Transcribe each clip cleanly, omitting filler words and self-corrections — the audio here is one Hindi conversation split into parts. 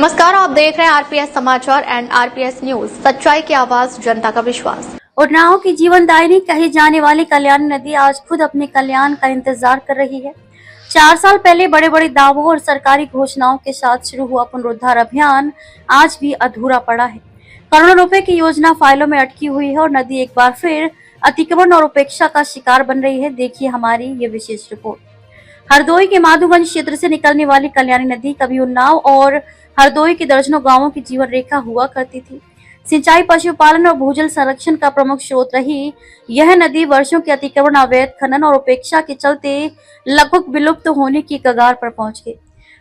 नमस्कार, आप देख रहे हैं आरपीएस समाचार एंड आरपीएस न्यूज, सच्चाई की आवाज, जनता का विश्वास। उन्नाव की जीवनदायिनी कही जाने वाली कल्याणी नदी आज खुद अपने कल्याण का इंतजार कर रही है। 4 साल पहले बड़े बड़े दावों और सरकारी घोषणाओं के साथ शुरू हुआ पुनरुद्धार अभियान आज भी अधूरा पड़ा है। करोड़ों रुपए की योजना फाइलों में अटकी हुई है और नदी एक बार फिर अतिक्रमण और उपेक्षा का शिकार बन रही है। देखिए हमारी ये विशेष रिपोर्ट। हरदोई के माधोगंज क्षेत्र से निकलने वाली कल्याणी नदी कभी उन्नाव और हरदोई के दर्जनों गांवों की जीवन रेखा हुआ करती थी। सिंचाई, पशुपालन और भूजल संरक्षण का प्रमुख स्रोत रही यह नदी वर्षों के अतिक्रमण, अवैध खनन और उपेक्षा के चलते लगभग विलुप्त होने की कगार पर पहुंच गई।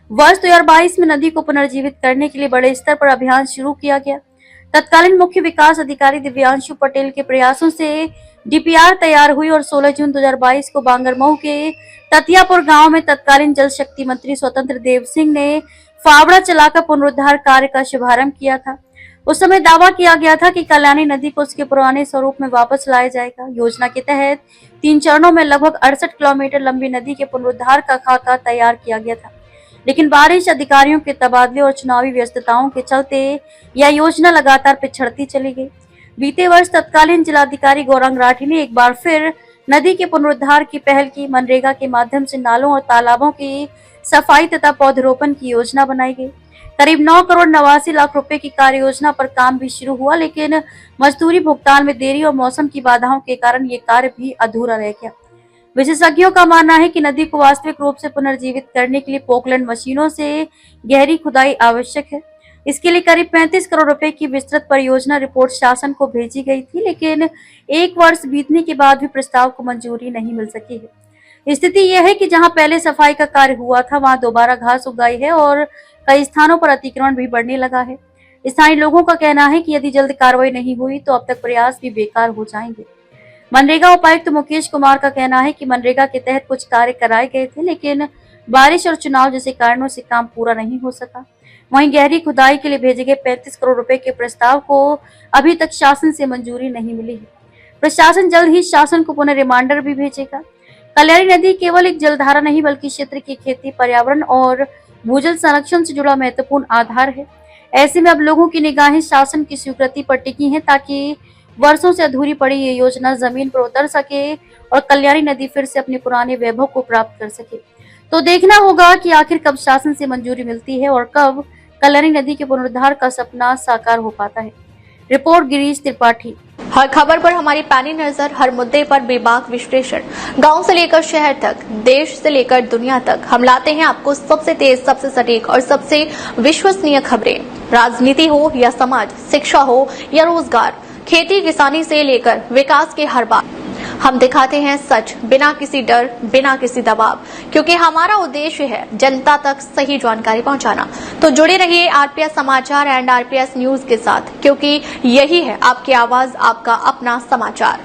वर्ष 2022 में नदी को पुनर्जीवित करने के लिए बड़े स्तर पर अभियान शुरू किया गया। तत्कालीन मुख्य विकास अधिकारी दिव्यांशु पटेल के प्रयासों से डीपीआर तैयार हुई और 16 जून 2022 को बांगरमऊ के ततियापुर गांव में तत्कालीन जल शक्ति मंत्री स्वतंत्र देव सिंह ने फावड़ा चलाकर पुनरुद्धार कार्य का शुभारंभ किया था। उस समय दावा किया गया था कि कल्याणी नदी को उसके पुराने स्वरूप में वापस लाया जाएगा। योजना के तहत 3 चरणों में लगभग 68 किलोमीटर लंबी नदी के पुनरुद्धार का खाका तैयार किया गया था, लेकिन बारिश, अधिकारियों के तबादले और चुनावी व्यस्तताओं के चलते यह योजना लगातार पिछड़ती चली गई। बीते वर्ष तत्कालीन जिलाधिकारी गौरांग राठी ने एक बार फिर नदी के पुनरुद्धार की पहल की। मनरेगा के माध्यम से नालों और तालाबों की सफाई तथा पौधरोपण की योजना बनाई गई। करीब 9 करोड़ 89 लाख रुपए की कार्य योजना पर काम भी शुरू हुआ, लेकिन मजदूरी भुगतान में देरी और मौसम की बाधाओं के कारण ये कार्य भी अधूरा रह गया। विशेषज्ञों का मानना है कि नदी को वास्तविक रूप से पुनर्जीवित करने के लिए पोकलैंड मशीनों से गहरी खुदाई आवश्यक है। इसके लिए करीब 35 करोड़ रुपए की विस्तृत परियोजना रिपोर्ट शासन को भेजी गई थी, लेकिन 1 वर्ष बीतने के बाद भी प्रस्ताव को मंजूरी नहीं मिल सकी है। स्थिति यह है कि जहां पहले सफाई का कार्य हुआ था, वहां दोबारा घास उग गई है और कई स्थानों पर अतिक्रमण भी बढ़ने लगा है। स्थानीय लोगों का कहना है कि यदि जल्द कार्रवाई नहीं हुई तो अब तक प्रयास भी बेकार हो जाएंगे। मनरेगा उपायुक्त मुकेश कुमार का कहना है कि मनरेगा के तहत कुछ कार्य कराए गए थे, लेकिन बारिश और चुनाव जैसे कारणों से काम पूरा नहीं हो सका। वहीं गहरी खुदाई के लिए भेजे गए 35 करोड़ रुपए के प्रस्ताव को अभी तक शासन से मंजूरी नहीं मिली है। प्रशासन जल्द ही शासन को पुनः रिमाइंडर भी भेजेगा। कल्याणी नदी केवल एक जलधारा नहीं बल्कि क्षेत्र की खेती, पर्यावरण और भूजल संरक्षण से जुड़ा महत्वपूर्ण आधार है। ऐसे में अब लोगों की निगाहें शासन की स्वीकृति पर टिकी हैं ताकि वर्षों से अधूरी पड़ी ये योजना जमीन पर उतर सके और कल्याणी नदी फिर से अपने पुराने वैभव को प्राप्त कर सके। तो देखना होगा कि आखिर कब शासन से मंजूरी मिलती है और कब कल्याणी नदी के पुनरुद्धार का सपना साकार हो पाता है। रिपोर्ट गिरीश त्रिपाठी। हर खबर पर हमारी पैनी नजर, हर मुद्दे पर बेबाक विश्लेषण, गांव से लेकर शहर तक, देश से लेकर दुनिया तक हम लाते हैं आपको सबसे तेज, सबसे सटीक और सबसे विश्वसनीय खबरें। राजनीति हो या समाज, शिक्षा हो या रोजगार, खेती किसानी से लेकर विकास के हर बात हम दिखाते हैं सच, बिना किसी डर, बिना किसी दबाव, क्योंकि हमारा उद्देश्य है जनता तक सही जानकारी पहुंचाना। तो जुड़े रहिए आरपीएस समाचार एंड आरपीएस न्यूज के साथ, क्योंकि यही है आपकी आवाज, आपका अपना समाचार।